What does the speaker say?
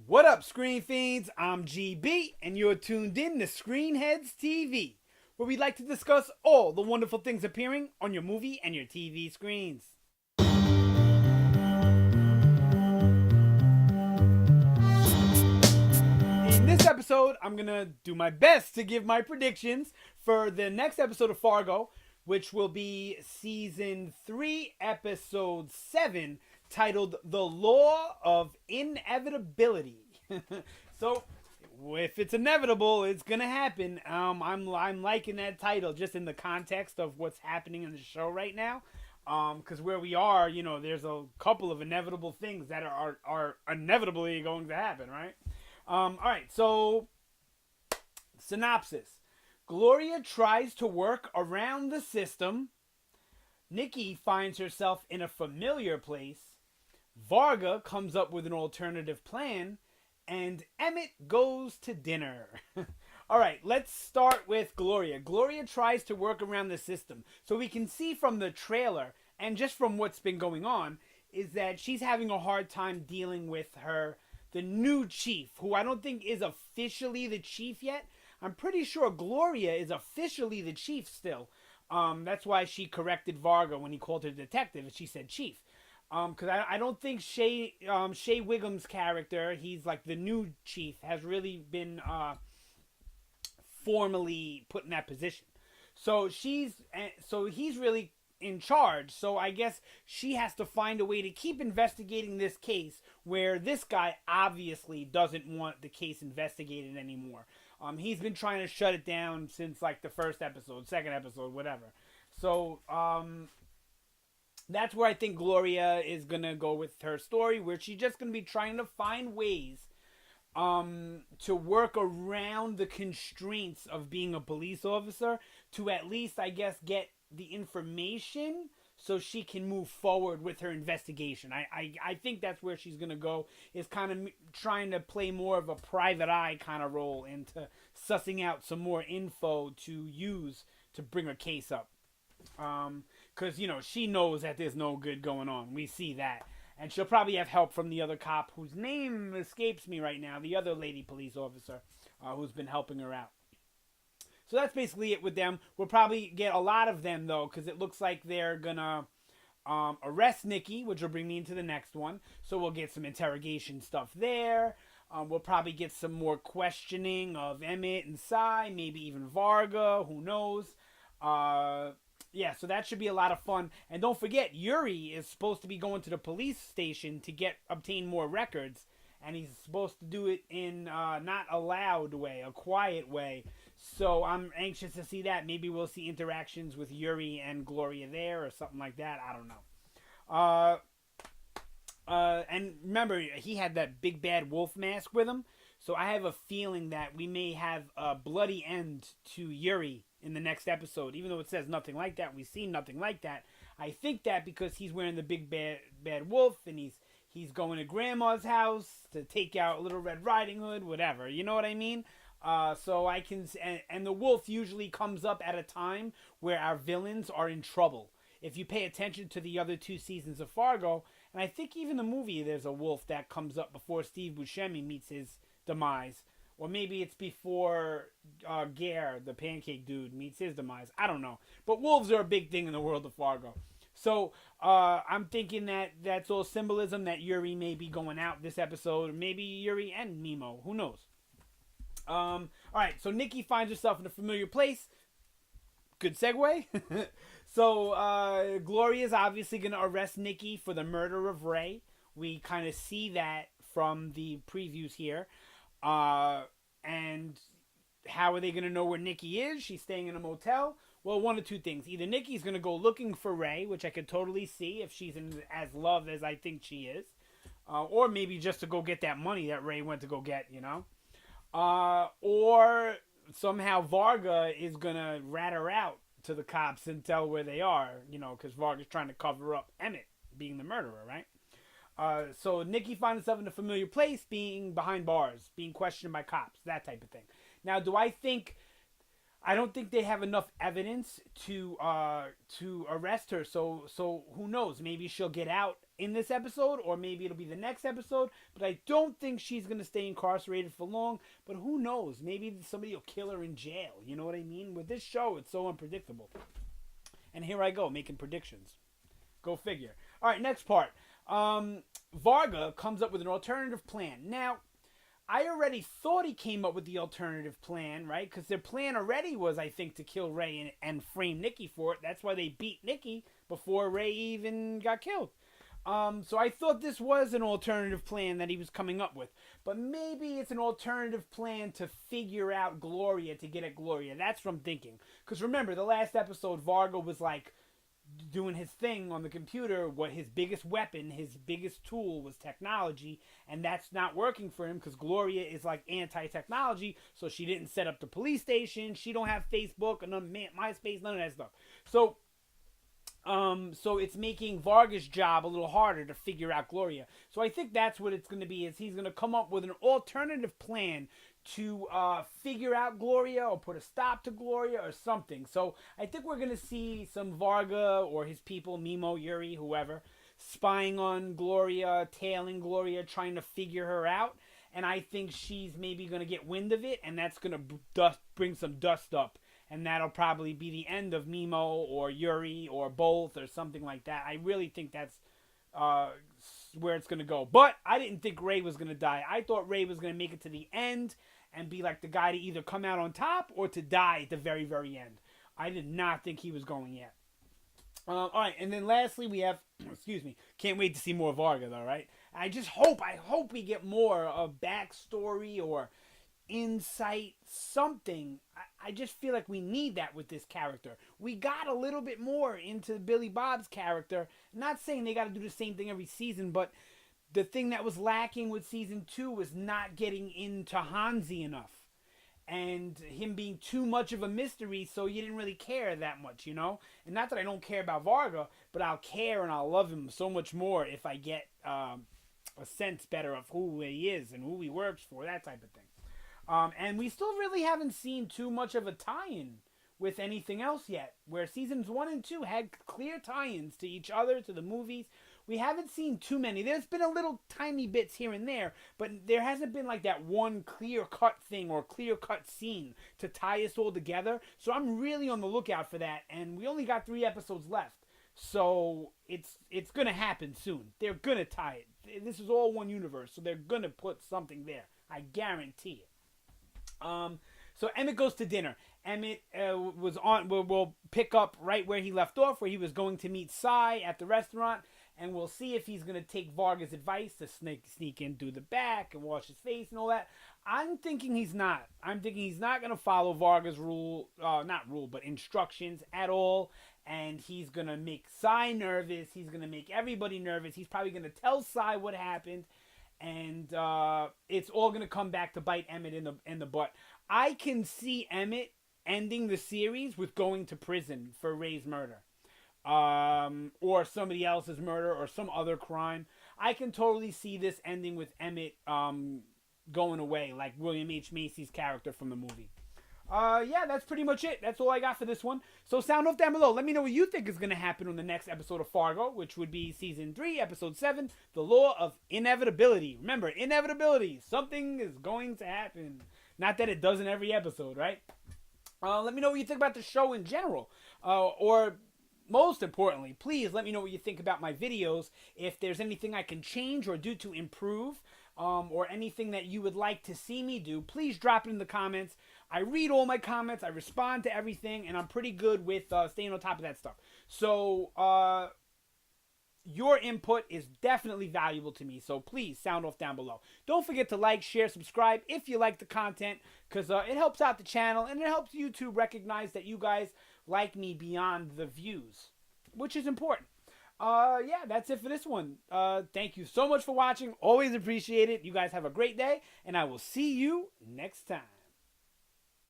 What up, Screen Fiends? I'm GB, and you're tuned in to Headz TV, where we like to discuss all the wonderful things appearing on your movie and your TV screens. In this episode, I'm gonna do my best to give my predictions for the next episode of Fargo, which will be season 3, episode 7, titled The Law of Inevitability. So, if it's inevitable, it's gonna happen. I'm liking that title just in the context of what's happening in the show right now. Because where we are, there's a couple of inevitable things that are inevitably going to happen, right? All right, so synopsis. Gloria tries to work around the system. Nikki finds herself in a familiar place. Varga comes up with an alternative plan. And Emmett goes to dinner. All right, let's start with Gloria. Gloria tries to work around the system. So we can see from the trailer, and just from what's been going on, is that she's having a hard time dealing with the new chief, who I don't think is officially the chief yet. I'm pretty sure Gloria is officially the chief still. That's why she corrected Varga when he called her detective, and she said chief. Because I don't think Shea Wiggum's character, he's like the new chief, has really been formally put in that position. So he's really in charge. So I guess she has to find a way to keep investigating this case where this guy obviously doesn't want the case investigated anymore. He's been trying to shut it down since like the first episode, second episode, whatever. So that's where I think Gloria is going to go with her story, where she's just going to be trying to find ways to work around the constraints of being a police officer to at least, I guess, get the information so she can move forward with her investigation. I think that's where she's going to go, is kind of trying to play more of a private eye kind of role into sussing out some more info to use to bring her case up. Because, she knows that there's no good going on. We see that. And she'll probably have help from the other cop, whose name escapes me right now, the other lady police officer who's been helping her out. So that's basically it with them. We'll probably get a lot of them, though, because it looks like they're going to arrest Nikki, which will bring me into the next one. So we'll get some interrogation stuff there. We'll probably get some more questioning of Emmett and Cy, maybe even Varga, who knows. Yeah, so that should be a lot of fun. And don't forget, Yuri is supposed to be going to the police station to obtain more records. And he's supposed to do it in not a loud way, a quiet way. So I'm anxious to see that. Maybe we'll see interactions with Yuri and Gloria there or something like that. I don't know. And remember, he had that big bad wolf mask with him. So I have a feeling that we may have a bloody end to Yuri in the next episode. Even though it says nothing like that, we've seen nothing like that. I think that because he's wearing the big bad wolf and he's going to Grandma's house to take out Little Red Riding Hood, whatever. You know what I mean? So I can... And the wolf usually comes up at a time where our villains are in trouble. If you pay attention to the other 2 seasons of Fargo, and I think even the movie, there's a wolf that comes up before Steve Buscemi meets his demise. Or maybe it's before Gare, the pancake dude, meets his demise. I don't know. But wolves are a big thing in the world of Fargo. So I'm thinking that that's all symbolism that Yuri may be going out this episode. Maybe Yuri and Mimo. Who knows? All right, so Nikki finds herself in a familiar place. Good segue. So Gloria's obviously going to arrest Nikki for the murder of Ray. We kind of see that from the previews here. And how are they going to know where Nikki is? She's staying in a motel. Well, one of two things. Either Nikki's going to go looking for Ray, which I could totally see if she's as loved as I think she is. Or maybe just to go get that money that Ray went to go get, or somehow Varga is going to rat her out to the cops and tell where they are, because Varga's trying to cover up Emmett being the murderer, right? So Nikki finds herself in a familiar place, being behind bars, being questioned by cops, that type of thing. Now, I don't think they have enough evidence to arrest her. So who knows? Maybe she'll get out in this episode, or maybe it'll be the next episode, but I don't think she's going to stay incarcerated for long. But who knows? Maybe somebody will kill her in jail. You know what I mean? With this show, it's so unpredictable. And here I go, making predictions. Go figure. All right, next part. Varga comes up with an alternative plan. Now, I already thought he came up with the alternative plan, right? Because their plan already was, I think, to kill Ray and frame Nikki for it. That's why they beat Nikki before Ray even got killed. So I thought this was an alternative plan that he was coming up with. But maybe it's an alternative plan to figure out Gloria, to get at Gloria. That's what I'm thinking. Because remember, the last episode, Varga was like doing his thing on the computer. What his biggest weapon, his biggest tool was technology. And that's not working for him because Gloria is like anti-technology. So she didn't set up the police station. She don't have Facebook, and MySpace, none of that stuff. So it's making Varga's job a little harder to figure out Gloria. So I think that's what it's going to be, is he's going to come up with an alternative plan to figure out Gloria or put a stop to Gloria or something. So I think we're going to see some Varga or his people, Mimo, Yuri, whoever, spying on Gloria, tailing Gloria, trying to figure her out. And I think she's maybe going to get wind of it, and that's going to bring some dust up. And that'll probably be the end of Mimo or Yuri or both or something like that. I really think that's where it's going to go. But I didn't think Ray was going to die. I thought Ray was going to make it to the end and be like the guy to either come out on top or to die at the very, very end. I did not think he was going yet. All right, and then lastly we have, excuse me, can't wait to see more Varga though, right? I hope we get more of backstory or insight, something. I just feel like we need that with this character. We got a little bit more into Billy Bob's character. Not saying they got to do the same thing every season, but the thing that was lacking with season 2 was not getting into Hansi enough. And him being too much of a mystery, so you didn't really care that much, you know? And not that I don't care about Varga, but I'll care and I'll love him so much more if I get a sense better of who he is and who he works for, that type of thing. And we still really haven't seen too much of a tie-in with anything else yet, where seasons 1 and 2 had clear tie-ins to each other, to the movies. We haven't seen too many. There's been a little tiny bits here and there, but there hasn't been like that one clear-cut thing or clear-cut scene to tie us all together. So I'm really on the lookout for that, and we only got 3 episodes left. So it's going to happen soon. They're going to tie it. This is all one universe, so they're going to put something there. I guarantee it. So Emmett goes to dinner. Emmett will pick up right where he left off, where he was going to meet Sai at the restaurant, and we'll see if he's going to take Varga's advice to sneak in through the back and wash his face and all that. I'm thinking he's not. I'm thinking he's not going to follow Varga's instructions at all, and he's going to make Sai nervous. He's going to make everybody nervous. He's probably going to tell Sai what happened. And it's all going to come back to bite Emmett in the butt. I can see Emmett ending the series with going to prison for Ray's murder. Or somebody else's murder or some other crime. I can totally see this ending with Emmett going away, like William H. Macy's character from the movie. Yeah, that's pretty much it. That's all I got for this one. So sound off down below. Let me know what you think is going to happen on the next episode of Fargo, which would be Season 3, Episode 7, The Law of Inevitability. Remember, inevitability. Something is going to happen. Not that it does in every episode, right? Let me know what you think about the show in general. Or most importantly, please let me know what you think about my videos. If there's anything I can change or do to improve, or anything that you would like to see me do, please drop it in the comments. I read all my comments, I respond to everything, and I'm pretty good with staying on top of that stuff. So, your input is definitely valuable to me, so please sound off down below. Don't forget to like, share, subscribe if you like the content, because it helps out the channel, and it helps YouTube recognize that you guys like me beyond the views, which is important. Yeah, that's it for this one. Thank you so much for watching. Always appreciate it. You guys have a great day, and I will see you next time.